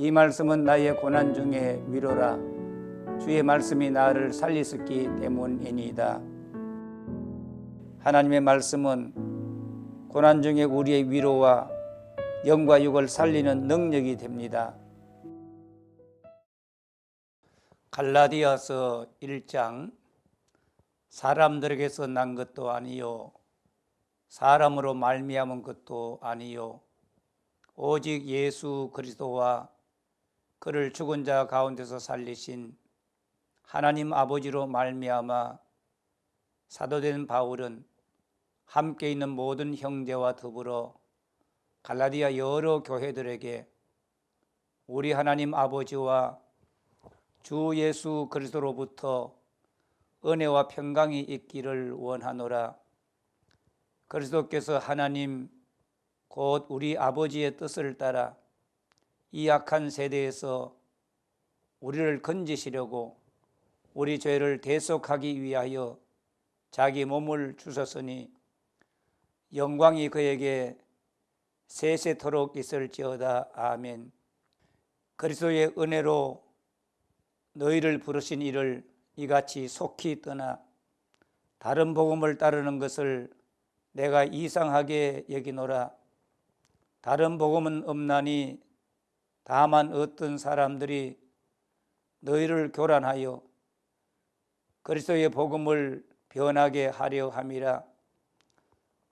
이 말씀은 나의 고난 중에 위로라. 주의 말씀이 나를 살리셨기 때문이니이다. 하나님의 말씀은 고난 중에 우리의 위로와 영과 육을 살리는 능력이 됩니다. 갈라디아서 1장 사람들에게서 난 것도 아니요 사람으로 말미암은 것도 아니요 오직 예수 그리스도와 그를 죽은 자 가운데서 살리신 하나님 아버지로 말미암아 사도된 바울은 함께 있는 모든 형제와 더불어 갈라디아 여러 교회들에게 우리 하나님 아버지와 주 예수 그리스도로부터 은혜와 평강이 있기를 원하노라. 그리스도께서 하나님 곧 우리 아버지의 뜻을 따라 이 악한 세대에서 우리를 건지시려고 우리 죄를 대속하기 위하여 자기 몸을 주셨으니 영광이 그에게 세세토록 있을지어다. 아멘. 그리스도의 은혜로 너희를 부르신 이를 이같이 속히 떠나 다른 복음을 따르는 것을 내가 이상하게 여기노라. 다른 복음은 없나니 다만 어떤 사람들이 너희를 교란하여 그리스도의 복음을 변하게 하려 함이라.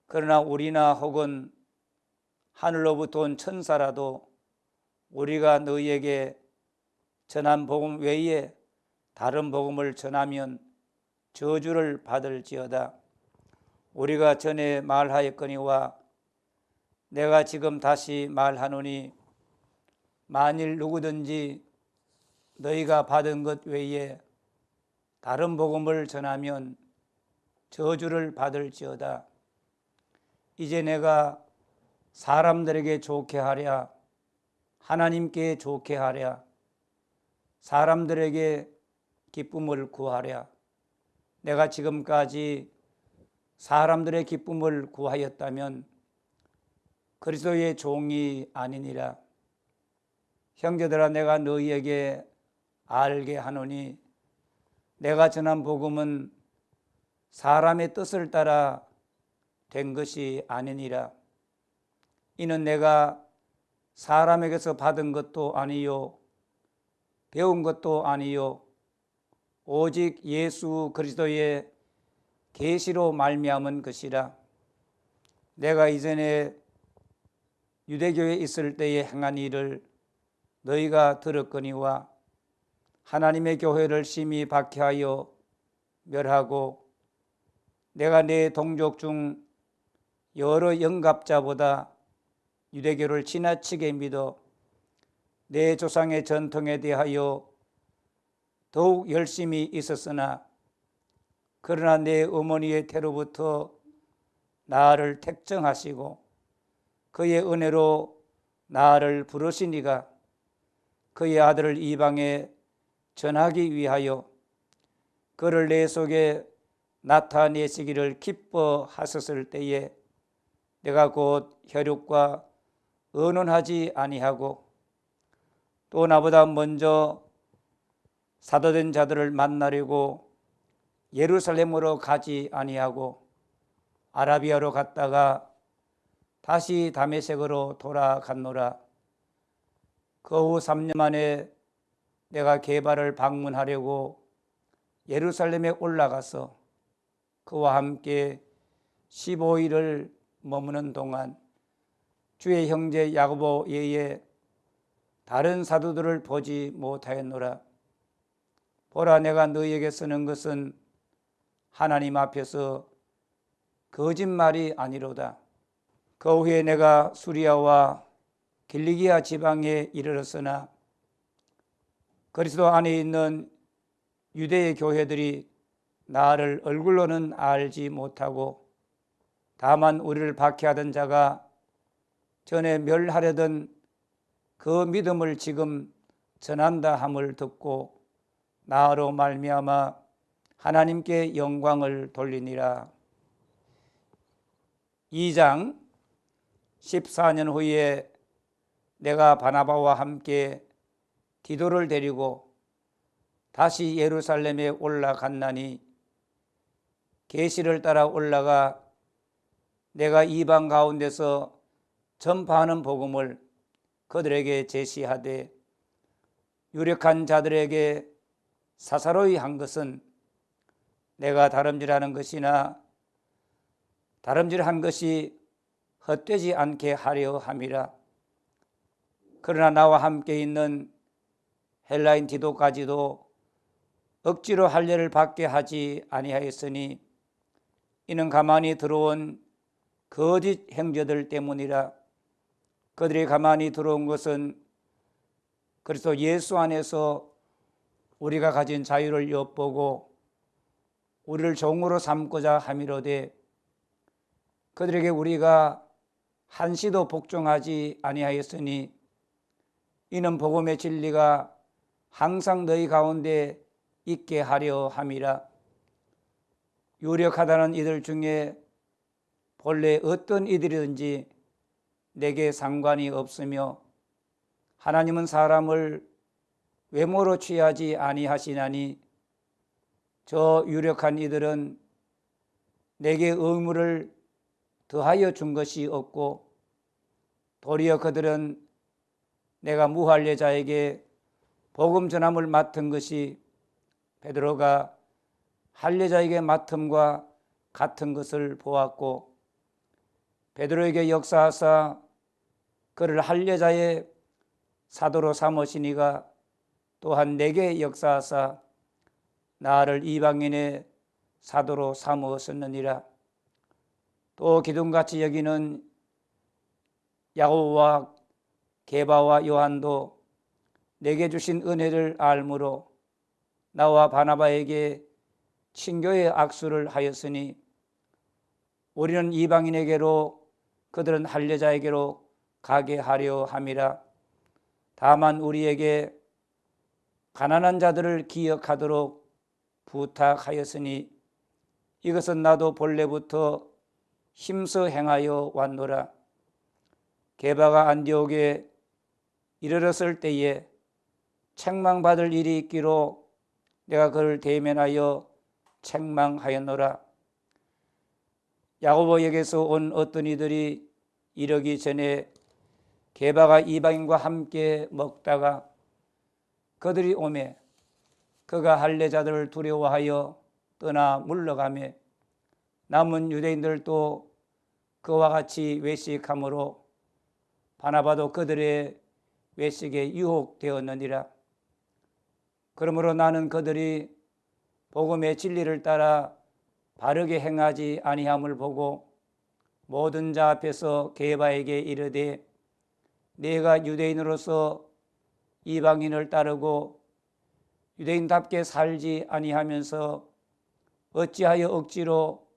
그러나 우리나 혹은 하늘로부터 온 천사라도 우리가 너희에게 전한 복음 외에 다른 복음을 전하면 저주를 받을지어다. 우리가 전에 말하였거니와 내가 지금 다시 말하노니 만일 누구든지 너희가 받은 것 외에 다른 복음을 전하면 저주를 받을지어다. 이제 내가 사람들에게 좋게 하랴 하나님께 좋게 하랴 사람들에게 기쁨을 구하랴. 내가 지금까지 사람들의 기쁨을 구하였다면 그리스도의 종이 아니니라. 형제들아, 내가 너희에게 알게 하노니 내가 전한 복음은 사람의 뜻을 따라 된 것이 아니니라. 이는 내가 사람에게서 받은 것도 아니요 배운 것도 아니요 오직 예수 그리스도의 계시로 말미암은 것이라. 내가 이전에 유대교에 있을 때에 행한 일을 너희가 들었거니와 하나님의 교회를 심히 박해하여 멸하고 내가 내 동족 중 여러 영갑자보다 유대교를 지나치게 믿어 내 조상의 전통에 대하여 더욱 열심히 있었으나 그러나 내 어머니의 태로부터 나를 택정하시고 그의 은혜로 나를 부르시니가 그의 아들을 이방에 전하기 위하여 그를 내 속에 나타내시기를 기뻐하셨을 때에 내가 곧 혈육과 의논하지 아니하고 또 나보다 먼저 사도된 자들을 만나려고 예루살렘으로 가지 아니하고 아라비아로 갔다가 다시 다메섹으로 돌아갔노라. 그 후 3년 만에 내가 게바를 방문하려고 예루살렘에 올라가서 그와 함께 15일을 머무는 동안 주의 형제 야고보 외에 다른 사도들을 보지 못하였노라. 보라, 내가 너희에게 쓰는 것은 하나님 앞에서 거짓말이 아니로다. 그 후에 내가 수리아와 길리기아 지방에 이르렀으나 그리스도 안에 있는 유대의 교회들이 나를 얼굴로는 알지 못하고 다만 우리를 박해하던 자가 전에 멸하려던 그 믿음을 지금 전한다 함을 듣고 나로 말미암아 하나님께 영광을 돌리니라. 2장 14년 후에 내가 바나바와 함께 디도를 데리고 다시 예루살렘에 올라갔나니 계시를 따라 올라가 내가 이방 가운데서 전파하는 복음을 그들에게 제시하되 유력한 자들에게 사사로이 한 것은 내가 다름질하는 것이나 다름질한 것이 헛되지 않게 하려 함이라. 그러나 나와 함께 있는 헬라인 디도까지도 억지로 할례를 받게 하지 아니하였으니 이는 가만히 들어온 거짓 형제들 때문이라. 그들이 가만히 들어온 것은 그리스도 예수 안에서 우리가 가진 자유를 엿보고 우리를 종으로 삼고자 함이로되 그들에게 우리가 한시도 복종하지 아니하였으니 이는 복음의 진리가 항상 너희 가운데 있게 하려 함이라. 유력하다는 이들 중에 본래 어떤 이들이든지 내게 상관이 없으며 하나님은 사람을 외모로 취하지 아니하시나니 저 유력한 이들은 내게 의무를 더하여 준 것이 없고 도리어 그들은 내가 무할례자에게 복음 전함을 맡은 것이 베드로가 할례자에게 맡음과 같은 것을 보았고 베드로에게 역사하사 그를 할례자의 사도로 삼으시니가 또한 내게 역사하사 나를 이방인의 사도로 삼으셨느니라. 또 기둥같이 여기는 야고보와 게바와 요한도 내게 주신 은혜를 알므로 나와 바나바에게 친교의 악수를 하였으니 우리는 이방인에게로 그들은 할례자에게로 가게 하려 함이라. 다만 우리에게 가난한 자들을 기억하도록 부탁하였으니 이것은 나도 본래부터 힘써 행하여 왔노라. 게바가 안디옥에 이르렀을 때에 책망받을 일이 있기로 내가 그를 대면하여 책망하였노라. 야고보에게서 온 어떤 이들이 이르기 전에 게바가 이방인과 함께 먹다가 그들이 오매 그가 할례자들을 두려워하여 떠나 물러가매 남은 유대인들도 그와 같이 외식함으로 바나바도 그들의 외식에 유혹되었느니라. 그러므로 나는 그들이 복음의 진리를 따라 바르게 행하지 아니함을 보고 모든 자 앞에서 게바에게 이르되 내가 유대인으로서 이방인을 따르고 유대인답게 살지 아니하면서 어찌하여 억지로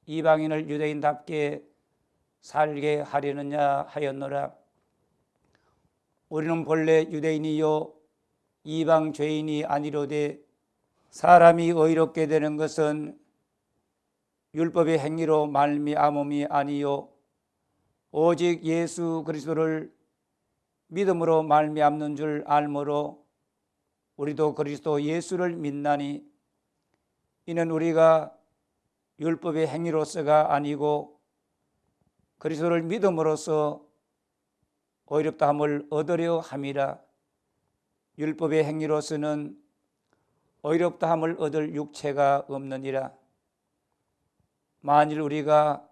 이방인을 유대인답게 살게 하려느냐 하였노라. 우리는 본래 유대인이요 이방 죄인이 아니로되 사람이 의롭게 되는 것은 율법의 행위로 말미암음이 아니요 오직 예수 그리스도를 믿음으로 말미암는 줄 알므로 우리도 그리스도 예수를 믿나니 이는 우리가 율법의 행위로서가 아니고 그리스도를 믿음으로써 의롭다함을 얻으려 함이라. 율법의 행위로서는 의롭다함을 얻을 육체가 없느니라. 만일 우리가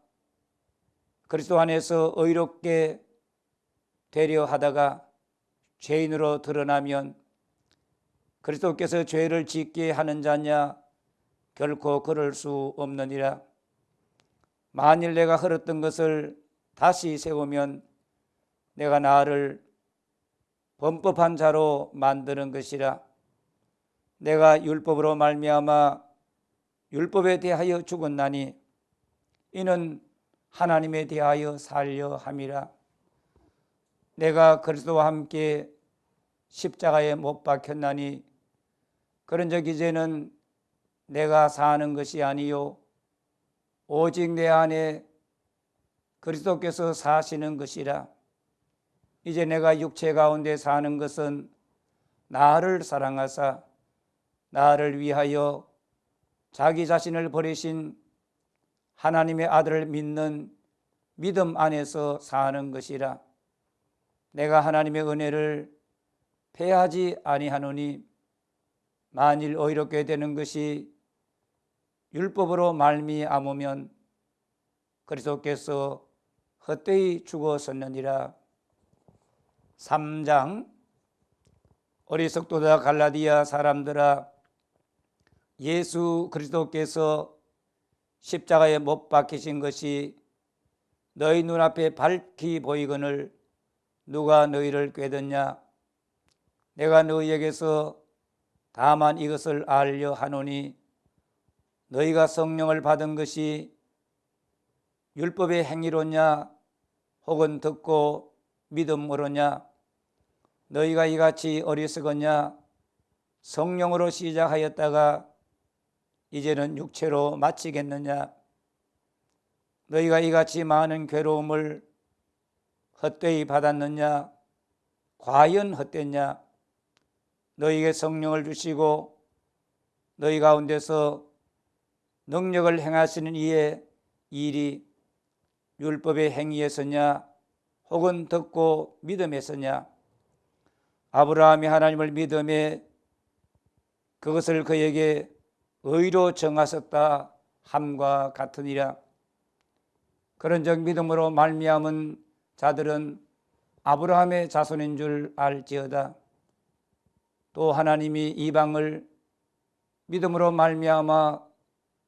그리스도 안에서 의롭게 되려 하다가 죄인으로 드러나면 그리스도께서 죄를 짓게 하는 자냐? 결코 그럴 수 없느니라. 만일 내가 흘렀던 것을 다시 세우면 내가 나를 범법한 자로 만드는 것이라. 내가 율법으로 말미암아 율법에 대하여 죽었나니 이는 하나님에 대하여 살려 함이라. 내가 그리스도와 함께 십자가에 못 박혔나니 그런즉 이제는 내가 사는 것이 아니요 오직 내 안에 그리스도께서 사시는 것이라. 이제 내가 육체 가운데 사는 것은 나를 사랑하사 나를 위하여 자기 자신을 버리신 하나님의 아들을 믿는 믿음 안에서 사는 것이라. 내가 하나님의 은혜를 패하지 아니하노니 만일 의롭게 되는 것이 율법으로 말미암으면 그리스도께서 헛되이 죽었었느니라. 3장. 어리석도다 갈라디아 사람들아, 예수 그리스도께서 십자가에 못 박히신 것이 너희 눈앞에 밝히 보이거늘 누가 너희를 꾀듣냐? 내가 너희에게서 다만 이것을 알려 하노니 너희가 성령을 받은 것이 율법의 행위로냐 혹은 듣고 믿음으로냐? 너희가 이같이 어리석었냐? 성령으로 시작하였다가 이제는 육체로 마치겠느냐? 너희가 이같이 많은 괴로움을 헛되이 받았느냐? 과연 헛됐냐? 너희에게 성령을 주시고 너희 가운데서 능력을 행하시는 이의 일이 율법의 행위에서냐 혹은 듣고 믿음에서냐? 아브라함이 하나님을 믿음에 그것을 그에게 의로 정하셨다 함과 같으니라. 그런즉 믿음으로 말미암은 자들은 아브라함의 자손인 줄 알지어다. 또 하나님이 이방을 믿음으로 말미암아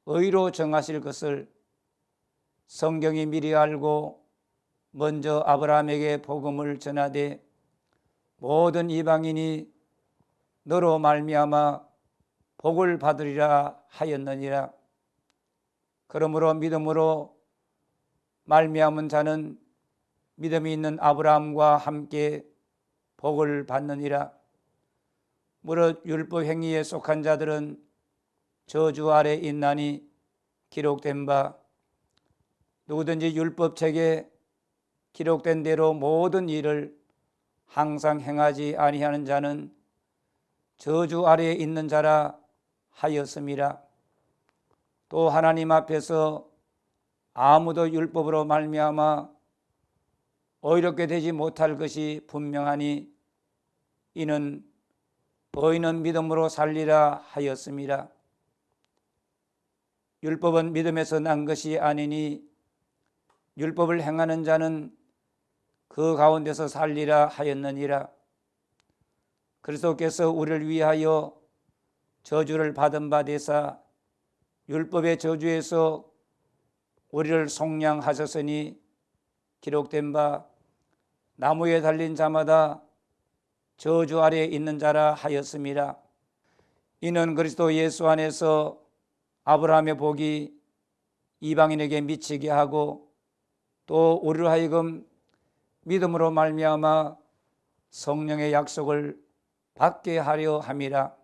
의로 정하실 것을 성경이 미리 알고 먼저 아브라함에게 복음을 전하되 모든 이방인이 너로 말미암아 복을 받으리라 하였느니라. 그러므로 믿음으로 말미암은 자는 믿음이 있는 아브라함과 함께 복을 받느니라. 무릇 율법 행위에 속한 자들은 저주 아래 있나니 기록된 바 누구든지 율법책에 기록된 대로 모든 일을 항상 행하지 아니하는 자는 저주 아래에 있는 자라 하였음이라. 또 하나님 앞에서 아무도 율법으로 말미암아 의롭게 되지 못할 것이 분명하니 이는 의인은 믿음으로 살리라 하였음이라. 율법은 믿음에서 난 것이 아니니 율법을 행하는 자는 그 가운데서 살리라 하였느니라. 그리스도께서 우리를 위하여 저주를 받은 바 되사 율법의 저주에서 우리를 속량하셨으니 기록된 바 나무에 달린 자마다 저주 아래에 있는 자라 하였음이라. 이는 그리스도 예수 안에서 아브라함의 복이 이방인에게 미치게 하고 또 우리로 하여금 믿음으로 말미암아 성령의 약속을 받게 하려 함이라.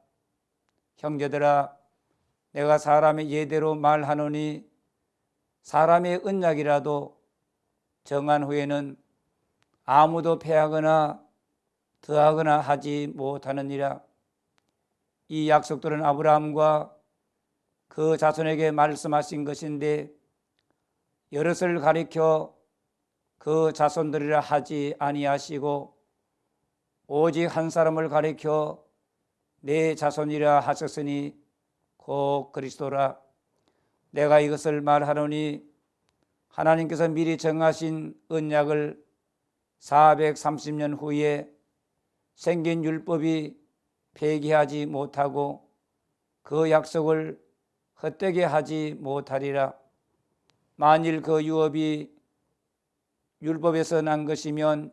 형제들아, 내가 사람의 예대로 말하노니 사람의 언약이라도 정한 후에는 아무도 패하거나 더하거나 하지 못하느니라. 이 약속들은 아브라함과 그 자손에게 말씀하신 것인데 여럿을 가리켜 그 자손들이라 하지 아니하시고 오직 한 사람을 가리켜 내 자손이라 하셨으니 곧 그리스도라. 내가 이것을 말하노니 하나님께서 미리 정하신 언약을 430년 후에 생긴 율법이 폐기하지 못하고 그 약속을 헛되게 하지 못하리라. 만일 그 유업이 율법에서 난 것이면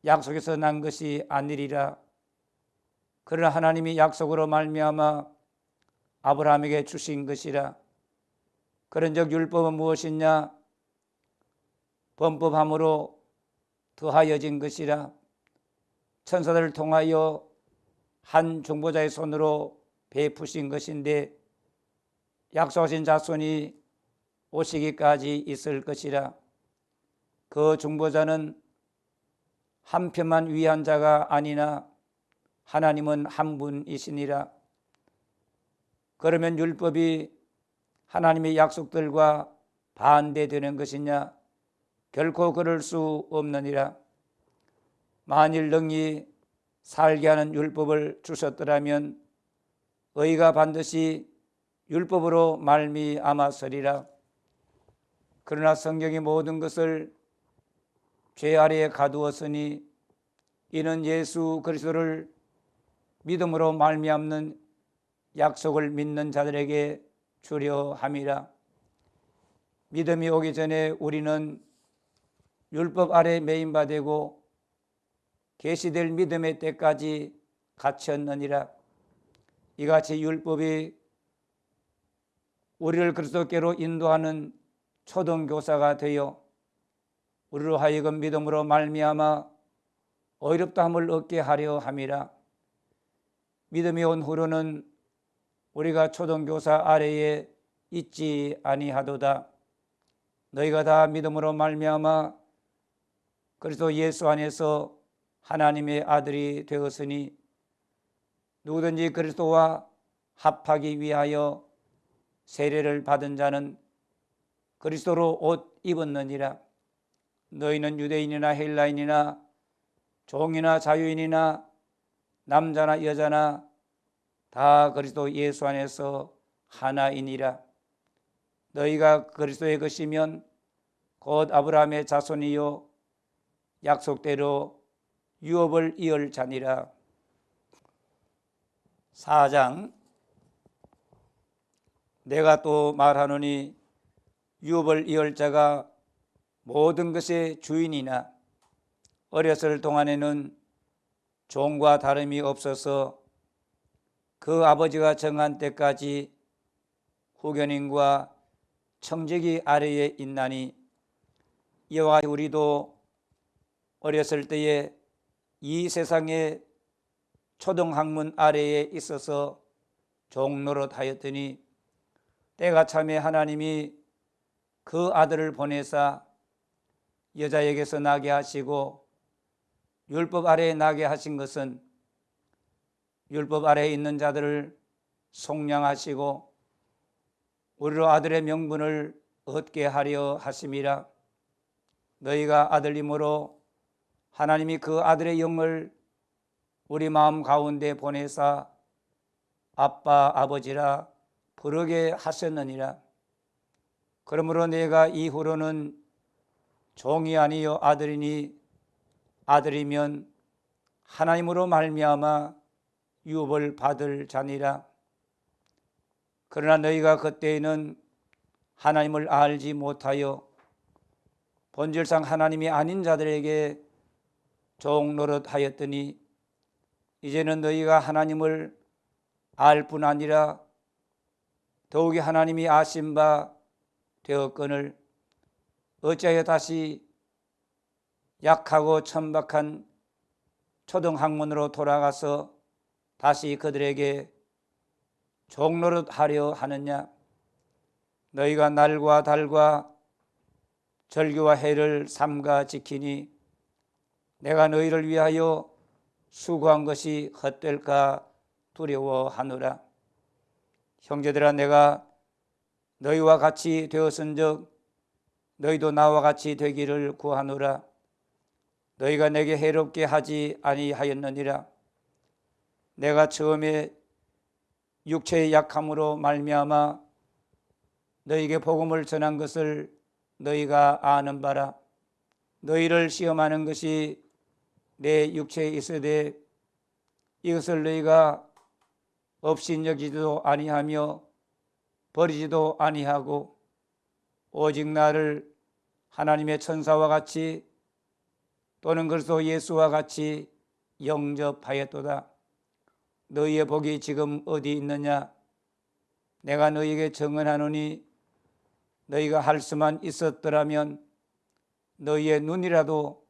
약속에서 난 것이 아니리라. 그러나 하나님이 약속으로 말미암아 아브라함에게 주신 것이라. 그런즉 율법은 무엇이냐? 범법함으로 더하여진 것이라. 천사들을 통하여 한 중보자의 손으로 베푸신 것인데 약속하신 자손이 오시기까지 있을 것이라. 그 중보자는 한편만 위한 자가 아니나 하나님은 한 분이시니라. 그러면 율법이 하나님의 약속들과 반대되는 것이냐? 결코 그럴 수 없느니라. 만일 능히 살게 하는 율법을 주셨더라면 의가 반드시 율법으로 말미암았으리라. 그러나 성경이 모든 것을 죄 아래에 가두었으니 이는 예수 그리스도를 믿음으로 말미암는 약속을 믿는 자들에게 주려 함이라. 믿음이 오기 전에 우리는 율법 아래 매인바 되고 계시될 믿음의 때까지 갇혔느니라. 이같이 율법이 우리를 그리스도께로 인도하는 초등교사가 되어 우리로 하여금 믿음으로 말미암아 의롭다함을 얻게 하려 함이라. 믿음이 온 후로는 우리가 초등교사 아래에 있지 아니하도다. 너희가 다 믿음으로 말미암아 그리스도 예수 안에서 하나님의 아들이 되었으니 누구든지 그리스도와 합하기 위하여 세례를 받은 자는 그리스도로 옷 입었느니라. 너희는 유대인이나 헬라인이나 종이나 자유인이나 남자나 여자나 다 그리스도 예수 안에서 하나이니라. 너희가 그리스도의 것이면 곧 아브라함의 자손이요 약속대로 유업을 이을 자니라. 4장. 내가 또 말하노니 유업을 이을 자가 모든 것의 주인이나 어렸을 동안에는 종과 다름이 없어서 그 아버지가 정한 때까지 후견인과 청지기 아래에 있나니 이와 같이 우리도 어렸을 때에 이 세상의 초등학문 아래에 있어서 종노릇 하였더니 때가 참에 하나님이 그 아들을 보내사 여자에게서 나게 하시고 율법 아래에 나게 하신 것은 율법 아래에 있는 자들을 속량하시고 우리로 아들의 명분을 얻게 하려 하심이라. 너희가 아들임으로 하나님이 그 아들의 영을 우리 마음 가운데 보내사 아빠 아버지라 부르게 하셨느니라. 그러므로 내가 이후로는 종이 아니요 아들이니 아들이면 하나님으로 말미암아 유업을 받을 자니라. 그러나 너희가 그때에는 하나님을 알지 못하여 본질상 하나님이 아닌 자들에게 종노릇 하였더니 이제는 너희가 하나님을 알 뿐 아니라 더욱이 하나님이 아신 바 되었거늘 어찌하여 다시 약하고 천박한 초등학문으로 돌아가서 다시 그들에게 종노릇 하려 하느냐. 너희가 날과 달과 절기와 해를 삼가 지키니 내가 너희를 위하여 수고한 것이 헛될까 두려워하노라. 형제들아, 내가 너희와 같이 되었은즉 너희도 나와 같이 되기를 구하노라. 너희가 내게 해롭게 하지 아니하였느니라. 내가 처음에 육체의 약함으로 말미암아 너희에게 복음을 전한 것을 너희가 아는 바라. 너희를 시험하는 것이 내 육체에 있으되 이것을 너희가 업신여기지도 아니하며 버리지도 아니하고 오직 나를 하나님의 천사와 같이 또는 그리스도 예수와 같이 영접하였도다. 너희의 복이 지금 어디 있느냐? 내가 너희에게 증언하노니 너희가 할 수만 있었더라면 너희의 눈이라도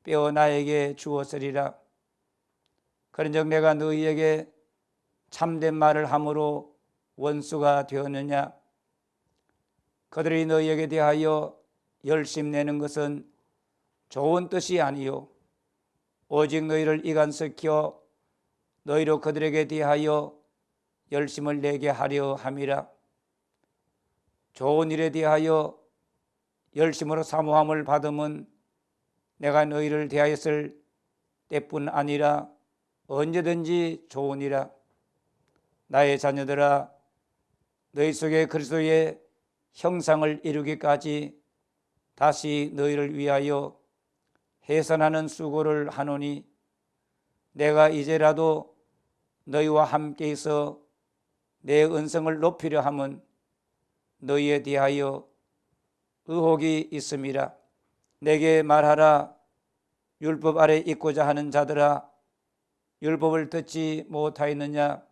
빼어 나에게 주었으리라. 그런즉 내가 너희에게 참된 말을 함으로 원수가 되었느냐? 그들이 너희에게 대하여 열심내는 것은 좋은 뜻이 아니요 오직 너희를 이간시켜 너희로 그들에게 대하여 열심을 내게 하려 함이라. 좋은 일에 대하여 열심으로 사모함을 받음은 내가 너희를 대하였을 때뿐 아니라 언제든지 좋으니라. 나의 자녀들아, 너희 속에 그리스도의 형상을 이루기까지 다시 너희를 위하여 해선하는 수고를 하노니 내가 이제라도 너희와 함께 있어 내 은성을 높이려 함은 너희에 대하여 의혹이 있음이라. 내게 말하라. 율법 아래 있고자 하는 자들아, 율법을 듣지 못하였느냐?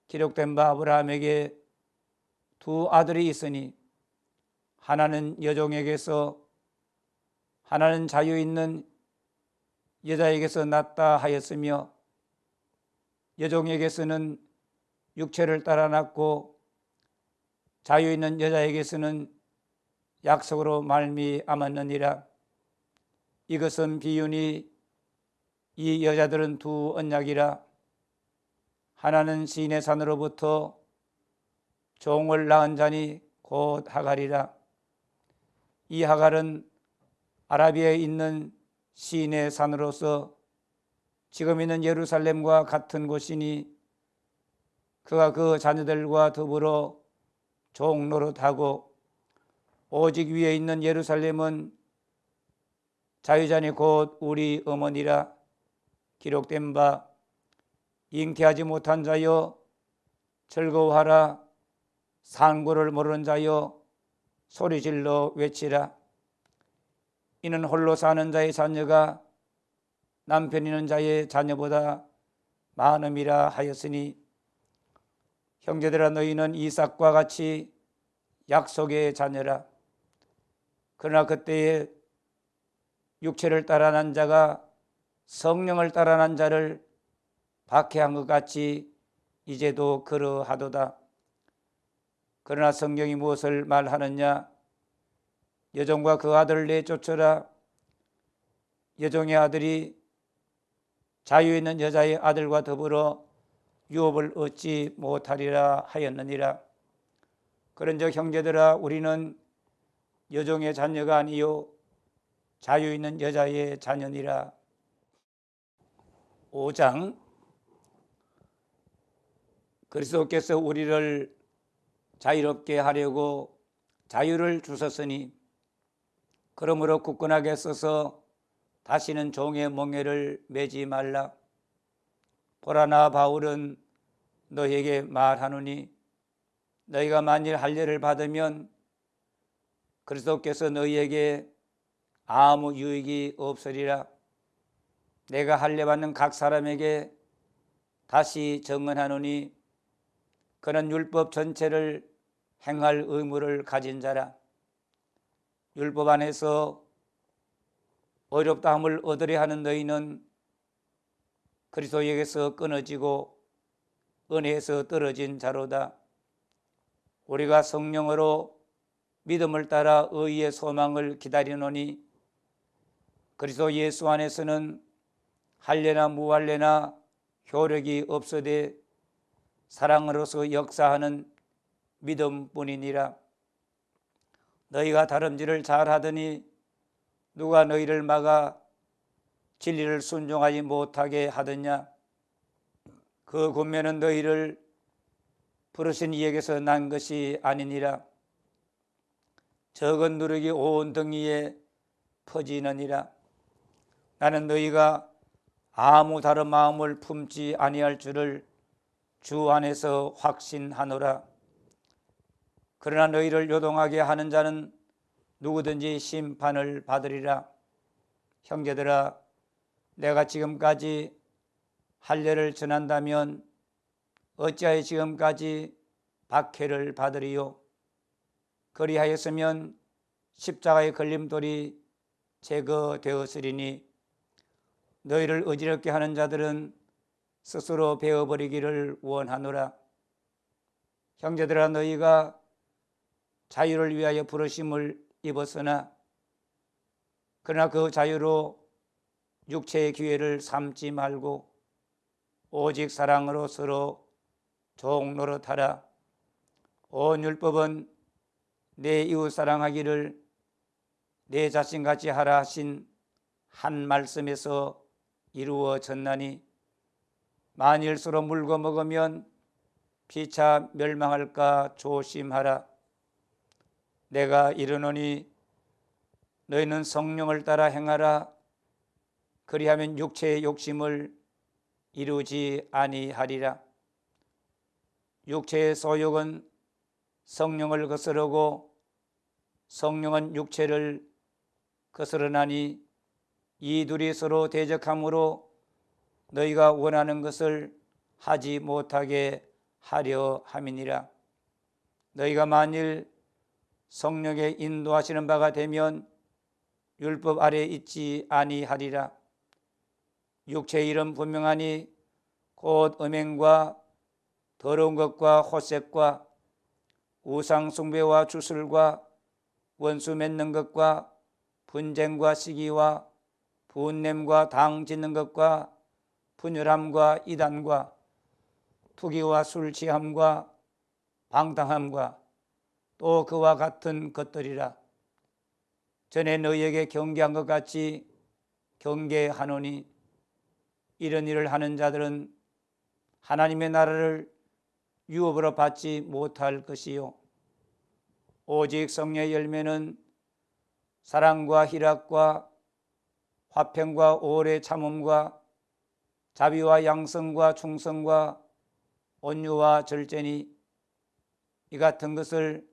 기록된 바 아브라함에게 두 아들이 있으니 하나는 여종에게서 하나는 자유 있는 여자에게서 났다 하였으며 여종에게서는 육체를 따라 났고 자유 있는 여자에게서는 약속으로 말미암았느니라. 이것은 비유니 이 여자들은 두 언약이라. 하나는 시인의 산으로부터 종을 낳은 자니 곧 하갈이라. 이 하갈은 아라비아에 있는 시인의 산으로서 지금 있는 예루살렘과 같은 곳이니 그가 그 자녀들과 더불어 종 노릇하고 오직 위에 있는 예루살렘은 자유자니 곧 우리 어머니라. 기록된 바 잉태하지 못한 자여 즐거워하라. 상고를 모르는 자여 소리질러 외치라. 이는 홀로 사는 자의 자녀가 남편 있는 자의 자녀보다 많음이라 하였으니 형제들아, 너희는 이삭과 같이 약속의 자녀라. 그러나 그때에 육체를 따라 난 자가 성령을 따라 난 자를 박해한 것 같이 이제도 그러하도다. 그러나 성경이 무엇을 말하느냐? 여종과 그 아들을 내쫓으라. 여종의 아들이 자유 있는 여자의 아들과 더불어 유업을 얻지 못하리라 하였느니라. 그런즉 형제들아, 우리는 여종의 자녀가 아니요 자유 있는 여자의 자녀니라. 5장. 그리스도께서 우리를 자유롭게 하려고 자유를 주셨으니 그러므로 굳건하게 서서 다시는 종의 멍에를 매지 말라. 보라, 나 바울은 너희에게 말하노니 너희가 만일 할례를 받으면 그리스도께서 너희에게 아무 유익이 없으리라. 내가 할례 받는 각 사람에게 다시 정언하노니 그는 율법 전체를 행할 의무를 가진 자라. 율법 안에서 어렵다함을 얻으려 하는 너희는 그리스도에게서 끊어지고 은혜에서 떨어진 자로다. 우리가 성령으로 믿음을 따라 의의 소망을 기다리노니 그리스도 예수 안에서는 할례나 무할례나 효력이 없으되 사랑으로서 역사하는 믿음뿐이니라. 너희가 다름질을 잘하더니 누가 너희를 막아 진리를 순종하지 못하게 하느냐? 그 군매는 너희를 부르신 이에게서 난 것이 아니니라. 적은 누룩이 온 등이에 퍼지느니라. 나는 너희가 아무 다른 마음을 품지 아니할 줄을 주 안에서 확신하노라. 그러나 너희를 요동하게 하는 자는 누구든지 심판을 받으리라. 형제들아, 내가 지금까지 할례를 전한다면 어찌하여 지금까지 박해를 받으리요? 그리하였으면 십자가의 걸림돌이 제거되었으리니 너희를 어지럽게 하는 자들은 스스로 베어버리기를 원하노라. 형제들아, 너희가 자유를 위하여 부르심을 입었으나 그러나 그 자유로 육체의 기회를 삼지 말고 오직 사랑으로 서로 종 노릇하라. 온 율법은 내 이웃 사랑하기를 내 자신같이 하라 하신 한 말씀에서 이루어졌나니 만일 서로 물고 먹으면 피차 멸망할까 조심하라. 내가 이르노니 너희는 성령을 따라 행하라. 그리하면 육체의 욕심을 이루지 아니하리라. 육체의 소욕은 성령을 거스르고 성령은 육체를 거스르나니 이 둘이 서로 대적함으로 너희가 원하는 것을 하지 못하게 하려 함이니라. 너희가 만일 성령의 인도하시는 바가 되면 율법 아래 있지 아니하리라. 육체의 일은 분명하니 곧 음행과 더러운 것과 호색과 우상 숭배와 주술과 원수 맺는 것과 분쟁과 시기와 분냄과 당 짓는 것과 분열함과 이단과 투기와 술 취함과 방탕함과 또 그와 같은 것들이라. 전에 너희에게 경계한 것 같이 경계하노니 이런 일을 하는 자들은 하나님의 나라를 유업으로 받지 못할 것이요 오직 성령의 열매는 사랑과 희락과 화평과 오래 참음과 자비와 양성과 충성과 온유와 절제니 이 같은 것을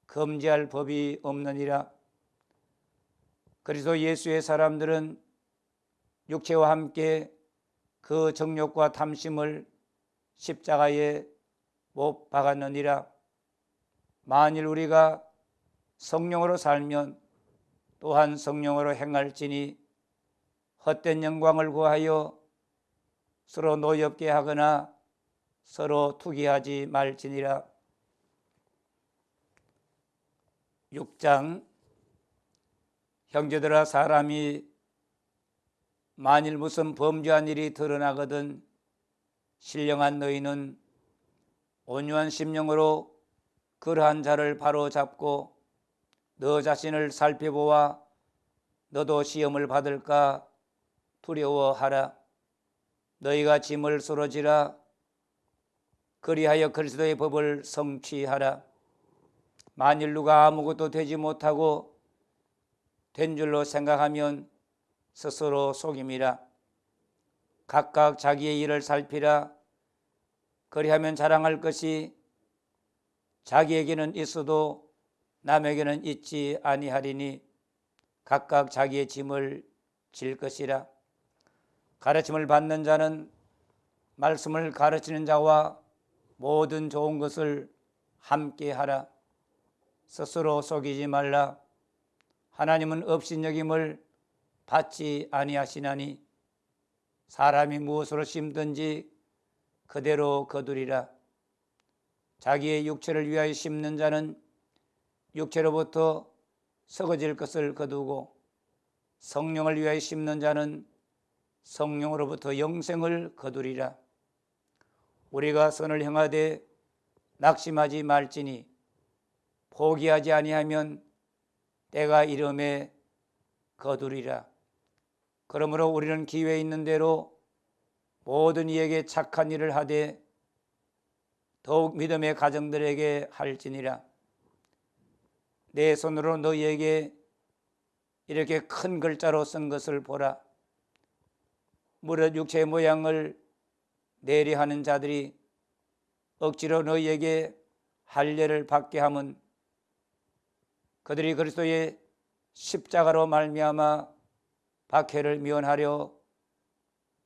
금지할 법이 없느니라. 그리스도 예수의 사람들은 육체와 함께 그 정욕과 탐심을 십자가에 못 박았느니라. 만일 우리가 성령으로 살면 또한 성령으로 행할지니 헛된 영광을 구하여 서로 노엽게 하거나 서로 투기하지 말지니라. 6장 형제들아 사람이 만일 무슨 범죄한 일이 드러나거든 신령한 너희는 온유한 심령으로 그러한 자를 바로잡고 너 자신을 살펴보아 너도 시험을 받을까 두려워하라. 너희가 짐을 서로 지라. 그리하여 그리스도의 법을 성취하라. 만일 누가 아무것도 되지 못하고 된 줄로 생각하면 스스로 속임이라. 각각 자기의 일을 살피라. 그리하면 자랑할 것이 자기에게는 있어도 남에게는 있지 아니하리니 각각 자기의 짐을 질 것이라. 가르침을 받는 자는 말씀을 가르치는 자와 모든 좋은 것을 함께 하라. 스스로 속이지 말라. 하나님은 업신여김을 받지 아니하시나니 사람이 무엇으로 심든지 그대로 거두리라. 자기의 육체를 위하여 심는 자는 육체로부터 썩어질 것을 거두고 성령을 위하여 심는 자는 성령으로부터 영생을 거두리라. 우리가 선을 행하되 낙심하지 말지니 포기하지 아니하면 때가 이름에 거두리라. 그러므로 우리는 기회 있는 대로 모든 이에게 착한 일을 하되 더욱 믿음의 가정들에게 할지니라. 내 손으로 너희에게 이렇게 큰 글자로 쓴 것을 보라. 무릇 육체의 모양을 내려 하는 자들이 억지로 너희에게 할례를 받게 함은 그들이 그리스도의 십자가로 말미암아 박해를 면하려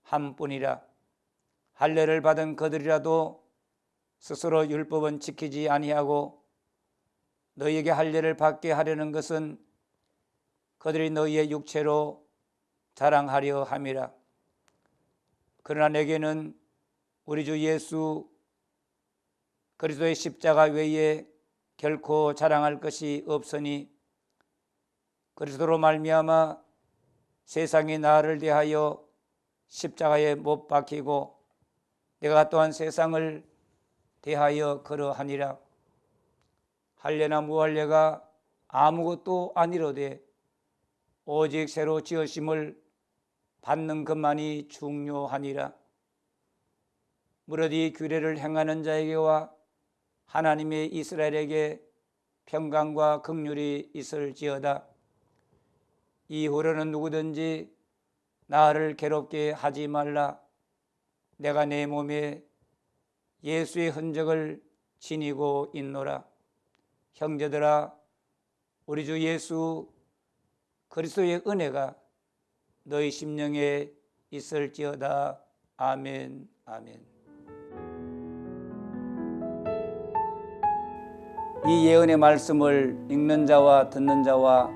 함뿐이라. 할례를 받은 그들이라도 스스로 율법은 지키지 아니하고 너희에게 할례를 받게 하려는 것은 그들이 너희의 육체로 자랑하려 함이라. 그러나 내게는 우리 주 예수 그리스도의 십자가 외에 결코 자랑할 것이 없으니 그리스도로 말미암아 세상이 나를 대하여 십자가에 못 박히고 내가 또한 세상을 대하여 그러하니라. 할례나 무할례가 아무것도 아니로되 오직 새로 지으심을 받는 것만이 중요하니라. 무릇 이 규례를 행하는 자에게와 하나님의 이스라엘에게 평강과 긍휼이 있을지어다. 이후로는 누구든지 나를 괴롭게 하지 말라. 내가 내 몸에 예수의 흔적을 지니고 있노라. 형제들아, 우리 주 예수 그리스도의 은혜가 너희 심령에 있을지어다. 아멘. 아멘. 이 예언의 말씀을 읽는 자와 듣는 자와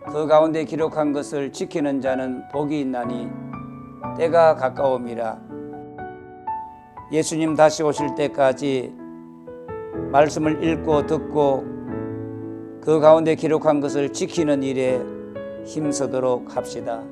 그 가운데 기록한 것을 지키는 자는 복이 있나니 때가 가까움이라. 예수님 다시 오실 때까지 말씀을 읽고 듣고 그 가운데 기록한 것을 지키는 일에 힘쓰도록 합시다.